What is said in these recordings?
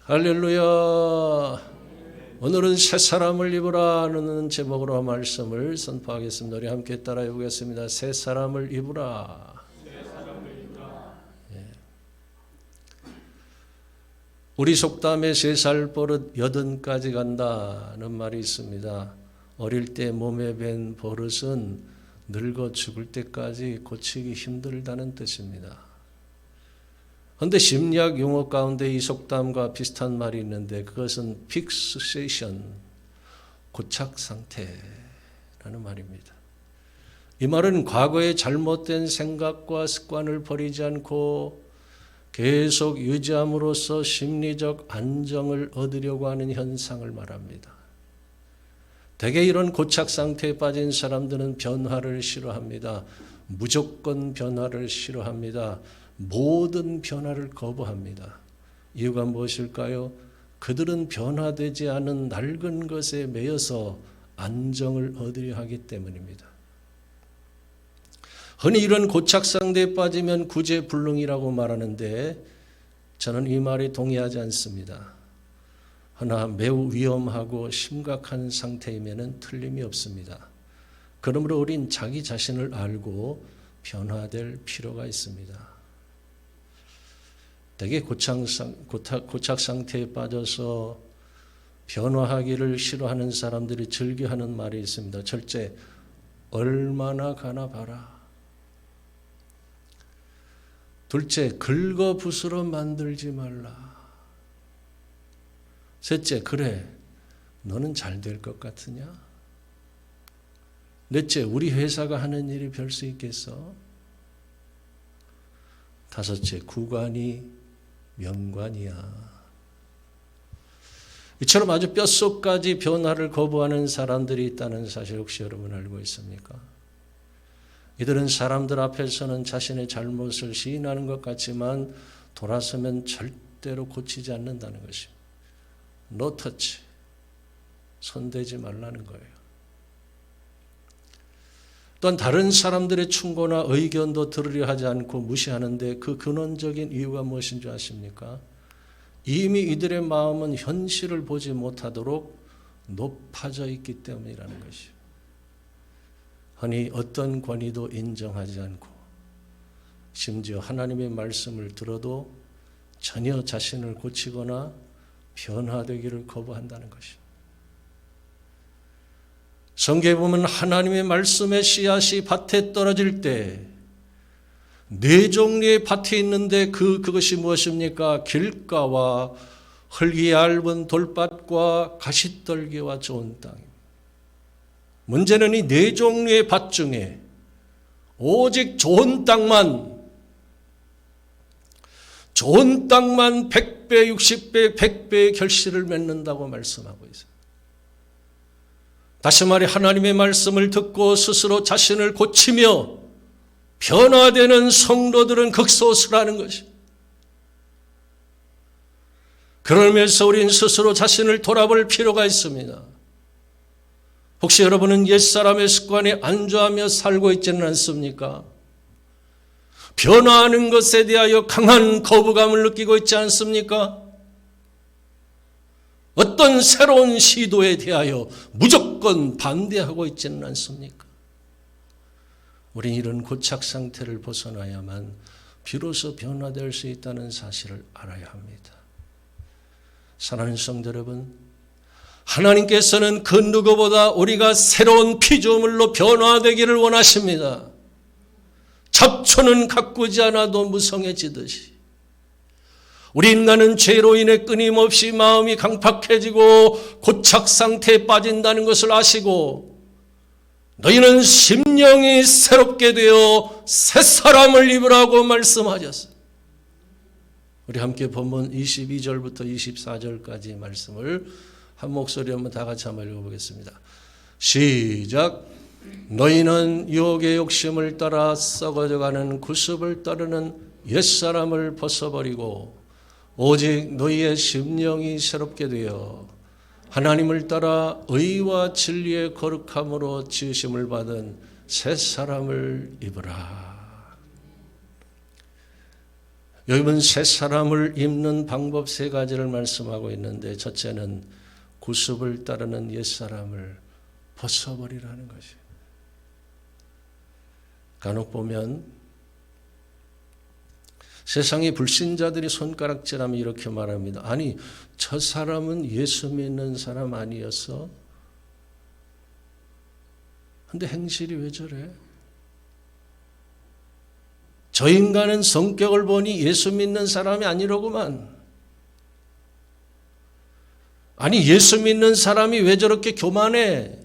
할렐루야. 오늘은 새 사람을 입으라는 제목으로 말씀을 선포하겠습니다. 우리 함께 따라해 보겠습니다. 새 사람을 입으라. 예. 우리 속담에 3살 버릇 80까지 간다는 말이 있습니다. 어릴 때 몸에 밴 버릇은 늙어 죽을 때까지 고치기 힘들다는 뜻입니다. 그런데 심리학 용어 가운데 이 속담과 비슷한 말이 있는데 그것은 픽세이션, 고착 상태라는 말입니다. 이 말은 과거의 잘못된 생각과 습관을 버리지 않고 계속 유지함으로써 심리적 안정을 얻으려고 하는 현상을 말합니다. 대개 이런 고착 상태에 빠진 사람들은 변화를 싫어합니다. 무조건 변화를 싫어합니다. 모든 변화를 거부합니다. 이유가 무엇일까요? 그들은 변화되지 않은 낡은 것에 매여서 안정을 얻으려 하기 때문입니다. 흔히 이런 고착 상태에 빠지면 구제불능이라고 말하는데 저는 이 말에 동의하지 않습니다. 그러나 매우 위험하고 심각한 상태이면 틀림이 없습니다. 그러므로 우린 자기 자신을 알고 변화될 필요가 있습니다. 대개 고착 상태에 빠져서 변화하기를 싫어하는 사람들이 즐겨하는 말이 있습니다. 첫째, 얼마나 가나 봐라. 둘째, 긁어부스러 만들지 말라. 셋째, 그래, 너는 잘 될 것 같으냐? 넷째, 우리 회사가 하는 일이 별 수 있겠어? 다섯째, 구관이 명관이야. 이처럼 아주 뼛속까지 변화를 거부하는 사람들이 있다는 사실 혹시 여러분 알고 있습니까? 이들은 사람들 앞에서는 자신의 잘못을 시인하는 것 같지만 돌아서면 절대로 고치지 않는다는 것입니다. No touch. 손대지 말라는 거예요. 또한 다른 사람들의 충고나 의견도 들으려 하지 않고 무시하는데 그 근원적인 이유가 무엇인 줄 아십니까? 이미 이들의 마음은 현실을 보지 못하도록 높아져 있기 때문이라는 것이요. 흔히 어떤 권위도 인정하지 않고 심지어 하나님의 말씀을 들어도 전혀 자신을 고치거나 변화되기를 거부한다는 것이요. 성경에 보면 하나님의 말씀의 씨앗이 밭에 떨어질 때 네 종류의 밭이 있는데 그것이 무엇입니까? 길가와 흙이 얇은 돌밭과 가시떨기와 좋은 땅입니다. 문제는 이 네 종류의 밭 중에 오직 좋은 땅만 100배, 60배, 100배의 결실을 맺는다고 말씀하고 있어요. 다시 말해 하나님의 말씀을 듣고 스스로 자신을 고치며 변화되는 성도들은 극소수라는 것입니다. 그러면서 우린 스스로 자신을 돌아볼 필요가 있습니다. 혹시 여러분은 옛사람의 습관에 안주하며 살고 있지는 않습니까? 변화하는 것에 대하여 강한 거부감을 느끼고 있지 않습니까? 어떤 새로운 시도에 대하여 무조건 반대하고 있지는 않습니까? 우린 이런 고착 상태를 벗어나야만 비로소 변화될 수 있다는 사실을 알아야 합니다. 사랑하는 성도 여러분, 하나님께서는 그 누구보다 우리가 새로운 피조물로 변화되기를 원하십니다. 잡초는 가꾸지 않아도 무성해지듯이 우리 인간은 죄로 인해 끊임없이 마음이 강팍해지고 고착 상태에 빠진다는 것을 아시고 너희는 심령이 새롭게 되어 새 사람을 입으라고 말씀하셨어요. 우리 함께 본문 22절부터 24절까지 말씀을 한 목소리로 한번 다 같이 한번 읽어보겠습니다. 시작. 너희는 유혹의 욕심을 따라 썩어져가는 구습을 따르는 옛사람을 벗어버리고 오직 너희의 심령이 새롭게 되어 하나님을 따라 의와 진리의 거룩함으로 지으심을 받은 새 사람을 입으라. 여러분, 새 사람을 입는 방법 세 가지를 말씀하고 있는데, 첫째는 구습을 따르는 옛사람을 벗어버리라는 것이에요. 간혹 보면 세상의 불신자들이 손가락질하면 이렇게 말합니다. 아니, 저 사람은 예수 믿는 사람 아니었어? 근데 행실이 왜 저래? 저 인간은 성격을 보니 예수 믿는 사람이 아니로구만. 아니, 예수 믿는 사람이 왜 저렇게 교만해?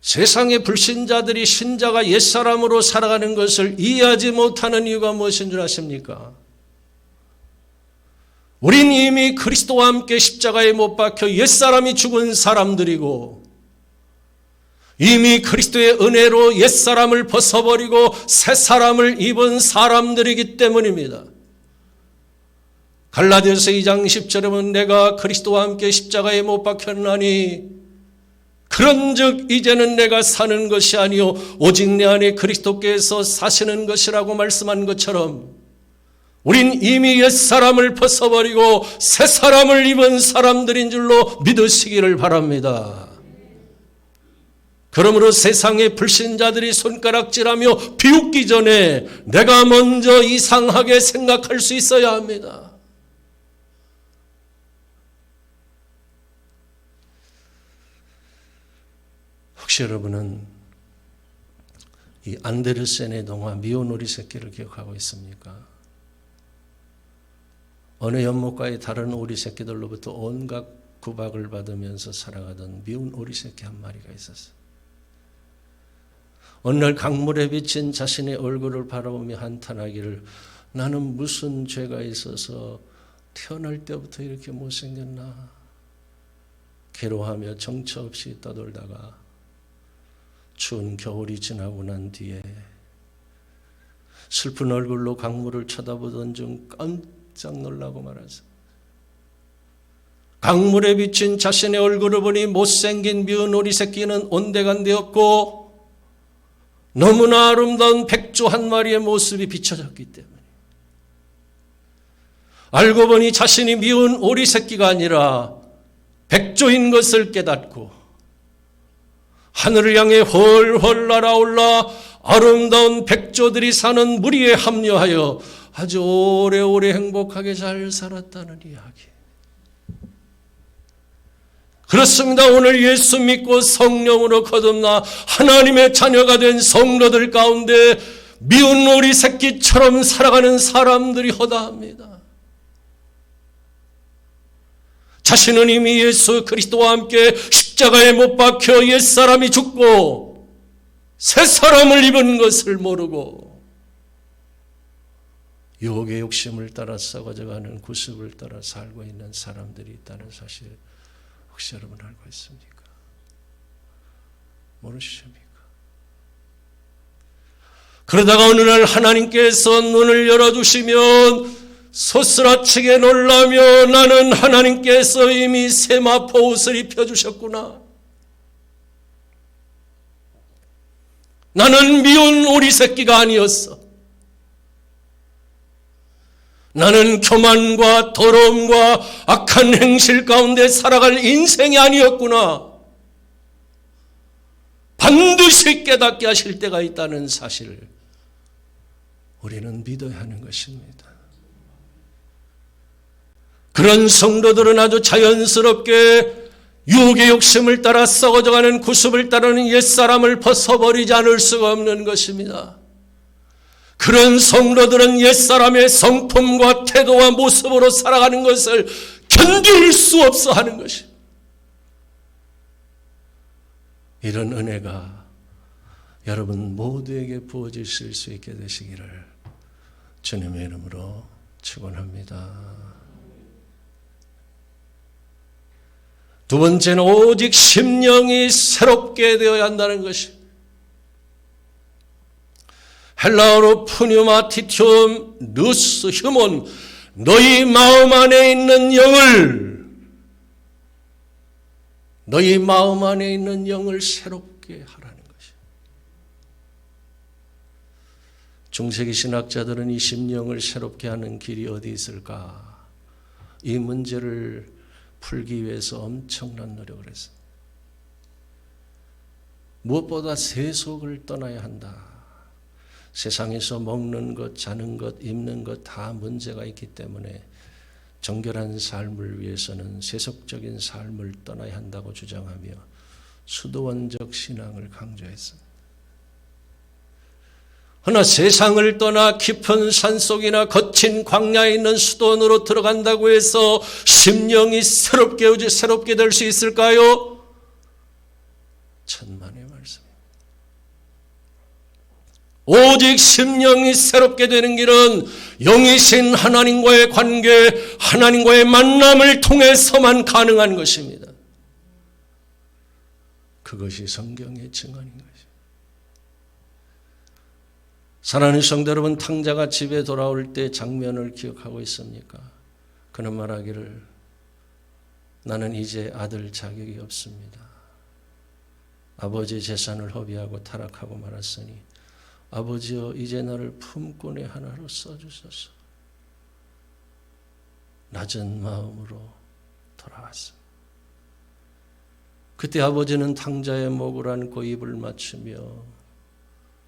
세상의 불신자들이 신자가 옛사람으로 살아가는 것을 이해하지 못하는 이유가 무엇인 줄 아십니까? 우린 이미 그리스도와 함께 십자가에 못 박혀 옛사람이 죽은 사람들이고, 이미 그리스도의 은혜로 옛사람을 벗어버리고 새사람을 입은 사람들이기 때문입니다. 갈라디아서 2장 10절에 보면 내가 그리스도와 함께 십자가에 못 박혔나니 그런즉 이제는 내가 사는 것이 아니요 오직 내 안에 그리스도께서 사시는 것이라고 말씀한 것처럼 우린 이미 옛사람을 벗어버리고 새사람을 입은 사람들인 줄로 믿으시기를 바랍니다. 그러므로 세상의 불신자들이 손가락질하며 비웃기 전에 내가 먼저 이상하게 생각할 수 있어야 합니다. 혹시 여러분은 이 안데르센의 동화 미운 오리 새끼를 기억하고 있습니까? 어느 연못가에 다른 오리 새끼들로부터 온갖 구박을 받으면서 살아가던 미운 오리 새끼 한 마리가 있었어요. 어느 날 강물에 비친 자신의 얼굴을 바라보며 한탄하기를 나는 무슨 죄가 있어서 태어날 때부터 이렇게 못생겼나 괴로워하며 정처 없이 떠돌다가 추운 겨울이 지나고 난 뒤에 슬픈 얼굴로 강물을 쳐다보던 중 깜짝 놀라고 말았어요. 강물에 비친 자신의 얼굴을 보니 못생긴 미운 오리 새끼는 온데간데였고 너무나 아름다운 백조 한 마리의 모습이 비춰졌기 때문에 알고 보니 자신이 미운 오리 새끼가 아니라 백조인 것을 깨닫고 하늘을 향해 헐헐 날아올라 아름다운 백조들이 사는 무리에 합류하여 아주 오래오래 행복하게 잘 살았다는 이야기. 그렇습니다. 오늘 예수 믿고 성령으로 거듭나 하나님의 자녀가 된 성도들 가운데 미운 오리 새끼처럼 살아가는 사람들이 허다합니다. 자신은 이미 예수 그리스도와 함께 십자가에 못 박혀 옛사람이 죽고 새사람을 입은 것을 모르고 유혹의 욕심을 따라 썩어져가는 구습을 따라 살고 있는 사람들이 있다는 사실 혹시 여러분 알고 있습니까? 모르십니까? 그러다가 어느 날 하나님께서 눈을 열어주시면 소스라치게 놀라며 나는 하나님께서 이미 세마포 옷을 입혀주셨구나. 나는 미운 오리 새끼가 아니었어. 나는 교만과 더러움과 악한 행실 가운데 살아갈 인생이 아니었구나. 반드시 깨닫게 하실 때가 있다는 사실을 우리는 믿어야 하는 것입니다. 그런 성도들은 아주 자연스럽게 유혹의 욕심을 따라 썩어져가는 구습을 따르는 옛사람을 벗어버리지 않을 수가 없는 것입니다. 그런 성도들은 옛사람의 성품과 태도와 모습으로 살아가는 것을 견딜 수 없어 하는 것입니다. 이런 은혜가 여러분 모두에게 부어지실 수 있게 되시기를 주님의 이름으로 축원합니다. 두 번째는 오직 심령이 새롭게 되어야 한다는 것입니다. 헬라어로 푸뉴마티툼 누스 휴몬 너희 마음 안에 있는 영을 새롭게 하라는 것이에요. 중세기 신학자들은 이 심령을 새롭게 하는 길이 어디 있을까? 이 문제를 풀기 위해서 엄청난 노력을 했습니다. 무엇보다 세속을 떠나야 한다. 세상에서 먹는 것, 자는 것, 입는 것 다 문제가 있기 때문에 정결한 삶을 위해서는 세속적인 삶을 떠나야 한다고 주장하며 수도원적 신앙을 강조했습니다. 그러나 세상을 떠나 깊은 산속이나 거친 광야에 있는 수도원으로 들어간다고 해서 심령이 새롭게 될 수 있을까요? 천만의 말씀입니다. 오직 심령이 새롭게 되는 길은 영이신 하나님과의 관계, 하나님과의 만남을 통해서만 가능한 것입니다. 그것이 성경의 증언인 것입니다. 사랑하는 성도 여러분, 탕자가 집에 돌아올 때 장면을 기억하고 있습니까? 그는 말하기를 나는 이제 아들 자격이 없습니다. 아버지의 재산을 허비하고 타락하고 말았으니 아버지여 이제 나를 품꾼의 하나로 써주소서. 낮은 마음으로 돌아왔습니다. 그때 아버지는 탕자의 목을 안고 입을 맞추며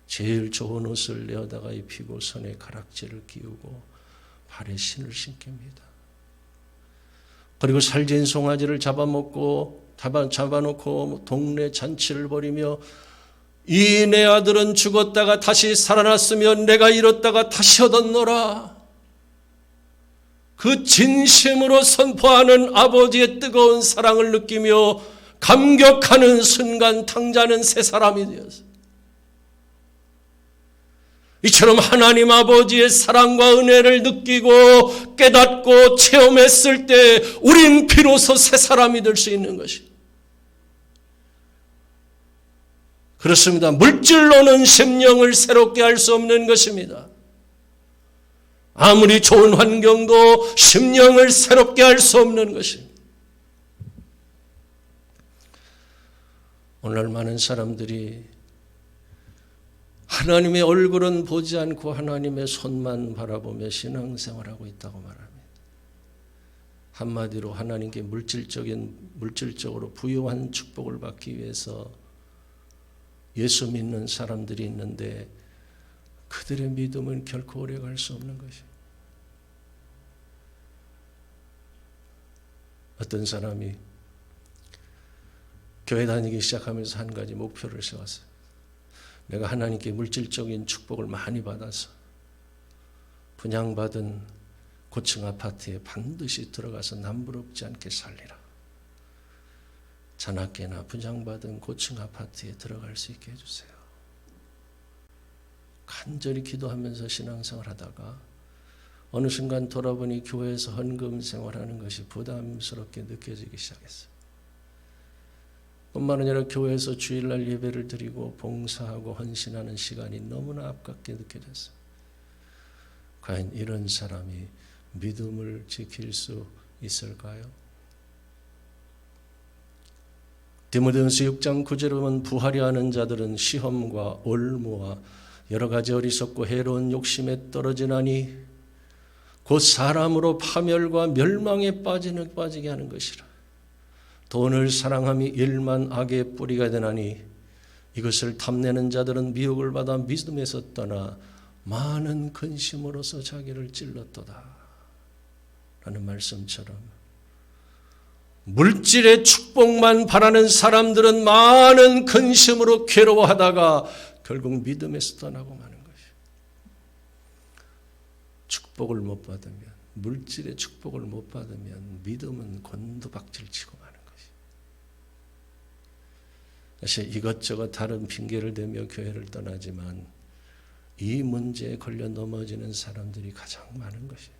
제일 좋은 옷을 내어다가 입히고 손에 가락지를 끼우고 발에 신을 신깁니다. 그리고 살진 송아지를 잡아놓고 동네 잔치를 벌이며 이 내 아들은 죽었다가 다시 살아났으며 내가 잃었다가 다시 얻었노라. 그 진심으로 선포하는 아버지의 뜨거운 사랑을 느끼며 감격하는 순간 탕자는 새 사람이 되었어요. 이처럼 하나님 아버지의 사랑과 은혜를 느끼고 깨닫고 체험했을 때 우린 비로소 새 사람이 될 수 있는 것입니다. 그렇습니다. 물질로는 심령을 새롭게 할 수 없는 것입니다. 아무리 좋은 환경도 심령을 새롭게 할 수 없는 것입니다. 오늘 많은 사람들이 하나님의 얼굴은 보지 않고 하나님의 손만 바라보며 신앙생활하고 있다고 말합니다. 한마디로 하나님께 물질적으로 부유한 축복을 받기 위해서 예수 믿는 사람들이 있는데 그들의 믿음은 결코 오래갈 수 없는 것입니다. 어떤 사람이 교회 다니기 시작하면서 한 가지 목표를 세웠어요. 내가 하나님께 물질적인 축복을 많이 받아서 분양받은 고층 아파트에 반드시 들어가서 남부럽지 않게 살리라. 자나깨나 분양받은 고층 아파트에 들어갈 수 있게 해주세요. 간절히 기도하면서 신앙생활 하다가 어느 순간 돌아보니 교회에서 헌금 생활하는 것이 부담스럽게 느껴지기 시작했어요. 뿐만 아니라 교회에서 주일날 예배를 드리고 봉사하고 헌신하는 시간이 너무나 아깝게 느껴졌어요. 과연 이런 사람이 믿음을 지킬 수 있을까요? 디모데전서 6장 9절에 보면 부하려 하는 자들은 시험과 올무와 여러 가지 어리석고 해로운 욕심에 떨어지나니 곧 사람으로 파멸과 멸망에 빠지게 하는 것이라. 돈을 사랑함이 일만 악의 뿌리가 되나니 이것을 탐내는 자들은 미혹을 받아 믿음에서 떠나 많은 근심으로서 자기를 찔렀도다. 라는 말씀처럼 물질의 축복만 바라는 사람들은 많은 근심으로 괴로워하다가 결국 믿음에서 떠나고 마는 것이에요. 축복을 못 받으면, 물질의 축복을 못 받으면 믿음은 곤두박질치고 마는 것이에요. 사실 이것저것 다른 핑계를 대며 교회를 떠나지만 이 문제에 걸려 넘어지는 사람들이 가장 많은 것이에요.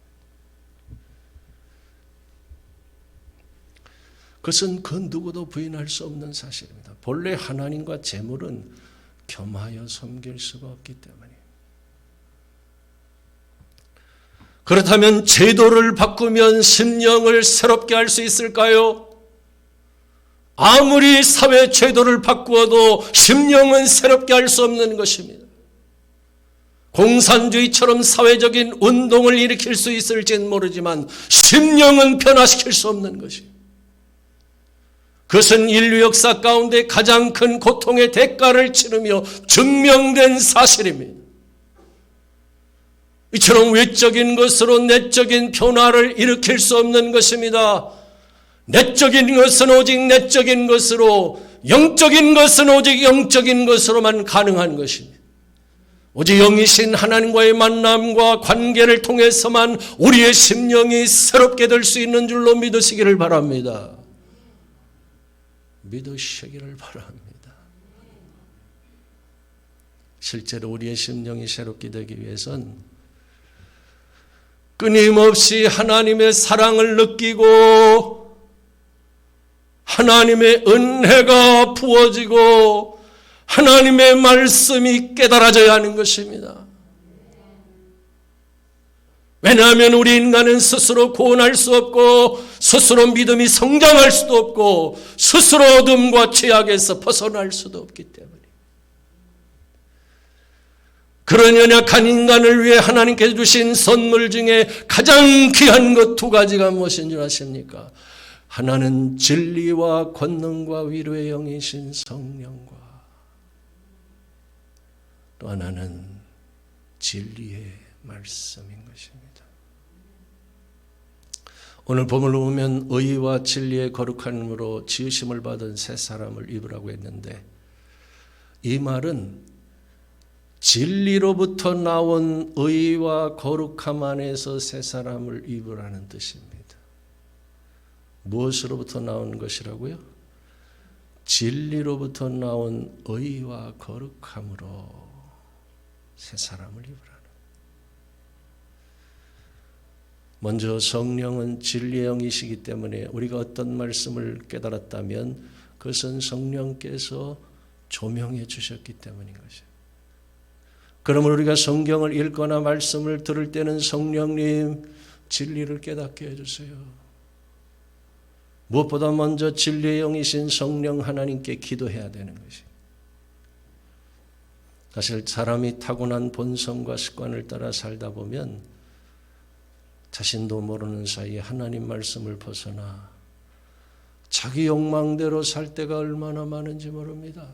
그것은 그 누구도 부인할 수 없는 사실입니다. 본래 하나님과 재물은 겸하여 섬길 수가 없기 때문이에요. 그렇다면 제도를 바꾸면 심령을 새롭게 할 수 있을까요? 아무리 사회 제도를 바꾸어도 심령은 새롭게 할 수 없는 것입니다. 공산주의처럼 사회적인 운동을 일으킬 수 있을지는 모르지만 심령은 변화시킬 수 없는 것이. 그것은 인류 역사 가운데 가장 큰 고통의 대가를 치르며 증명된 사실입니다. 이처럼 외적인 것으로 내적인 변화를 일으킬 수 없는 것입니다. 내적인 것은 오직 내적인 것으로, 영적인 것은 오직 영적인 것으로만 가능한 것입니다. 오직 영이신 하나님과의 만남과 관계를 통해서만 우리의 심령이 새롭게 될 수 있는 줄로 믿으시기를 바랍니다. 믿으시기를 바랍니다. 실제로 우리의 심령이 새롭게 되기 위해선 끊임없이 하나님의 사랑을 느끼고 하나님의 은혜가 부어지고 하나님의 말씀이 깨달아져야 하는 것입니다. 왜냐하면 우리 인간은 스스로 구원할 수 없고 스스로 믿음이 성장할 수도 없고 스스로 어둠과 죄악에서 벗어날 수도 없기 때문에 그런 연약한 인간을 위해 하나님께서 주신 선물 중에 가장 귀한 것 두 가지가 무엇인 줄 아십니까? 하나는 진리와 권능과 위로의 영이신 성령과 또 하나는 진리의 말씀인 것입니다. 오늘 본문을 보면 의와 진리의 거룩함으로 지으심을 받은 새 사람을 입으라고 했는데 이 말은 진리로부터 나온 의와 거룩함 안에서 새 사람을 입으라는 뜻입니다. 무엇으로부터 나온 것이라고요? 진리로부터 나온 의와 거룩함으로 새 사람을 입으라는. 먼저 성령은 진리의 영이시기 때문에 우리가 어떤 말씀을 깨달았다면 그것은 성령께서 조명해 주셨기 때문인 것이에요. 그러므로 우리가 성경을 읽거나 말씀을 들을 때는 성령님 진리를 깨닫게 해주세요. 무엇보다 먼저 진리의 영이신 성령 하나님께 기도해야 되는 것이에요. 사실 사람이 타고난 본성과 습관을 따라 살다 보면 자신도 모르는 사이에 하나님 말씀을 벗어나 자기 욕망대로 살 때가 얼마나 많은지 모릅니다.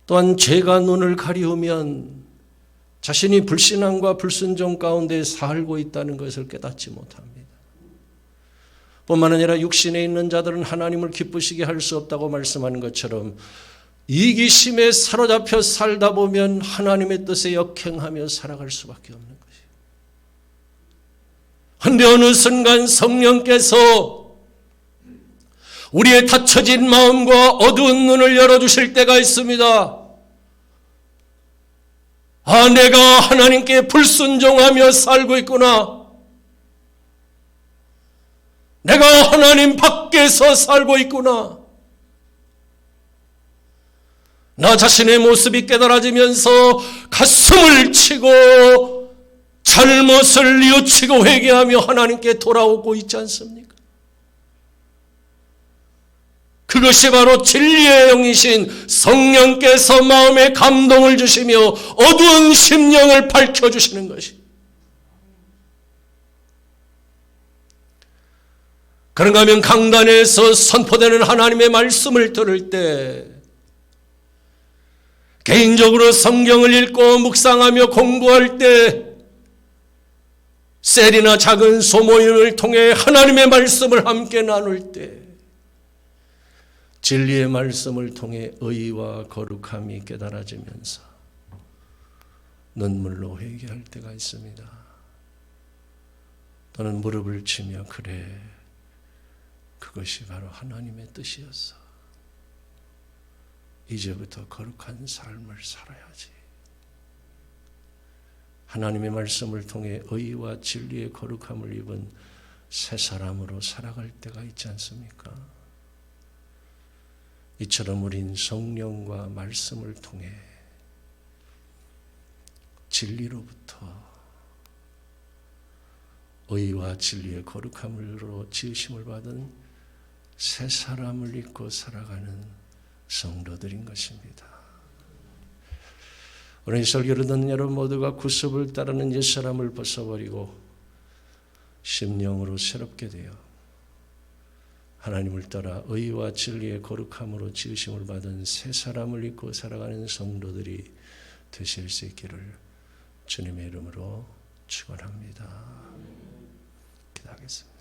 또한 죄가 눈을 가리우면 자신이 불신앙과 불순종 가운데 살고 있다는 것을 깨닫지 못합니다. 뿐만 아니라 육신에 있는 자들은 하나님을 기쁘시게 할 수 없다고 말씀하는 것처럼 이기심에 사로잡혀 살다 보면 하나님의 뜻에 역행하며 살아갈 수밖에 없는 것이에요. 그런데 어느 순간 성령께서 우리의 닫혀진 마음과 어두운 눈을 열어주실 때가 있습니다. 아, 내가 하나님께 불순종하며 살고 있구나. 내가 하나님 밖에서 살고 있구나. 나 자신의 모습이 깨달아지면서 가슴을 치고 잘못을 뉘우치고 회개하며 하나님께 돌아오고 있지 않습니까? 그것이 바로 진리의 영이신 성령께서 마음에 감동을 주시며 어두운 심령을 밝혀주시는 것이. 그런가 하면 강단에서 선포되는 하나님의 말씀을 들을 때 개인적으로 성경을 읽고 묵상하며 공부할 때 셀이나 작은 소모임을 통해 하나님의 말씀을 함께 나눌 때 진리의 말씀을 통해 의와 거룩함이 깨달아지면서 눈물로 회개할 때가 있습니다. 또는 무릎을 치며 그래, 그것이 바로 하나님의 뜻이었어. 이제부터 거룩한 삶을 살아야지. 하나님의 말씀을 통해 의와 진리의 거룩함을 입은 새 사람으로 살아갈 때가 있지 않습니까? 이처럼 우린 성령과 말씀을 통해 진리로부터 의와 진리의 거룩함으로 지으심을 받은 새 사람을 입고 살아가는 성도들인 것입니다. 오늘 이 설교를 듣는 여러분 모두가 구습을 따르는 옛사람을 벗어버리고 심령으로 새롭게 되어 하나님을 따라 의와 진리의 거룩함으로 지으심을 받은 새 사람을 입고 살아가는 성도들이 되실 수 있기를 주님의 이름으로 축원합니다. 기도하겠습니다.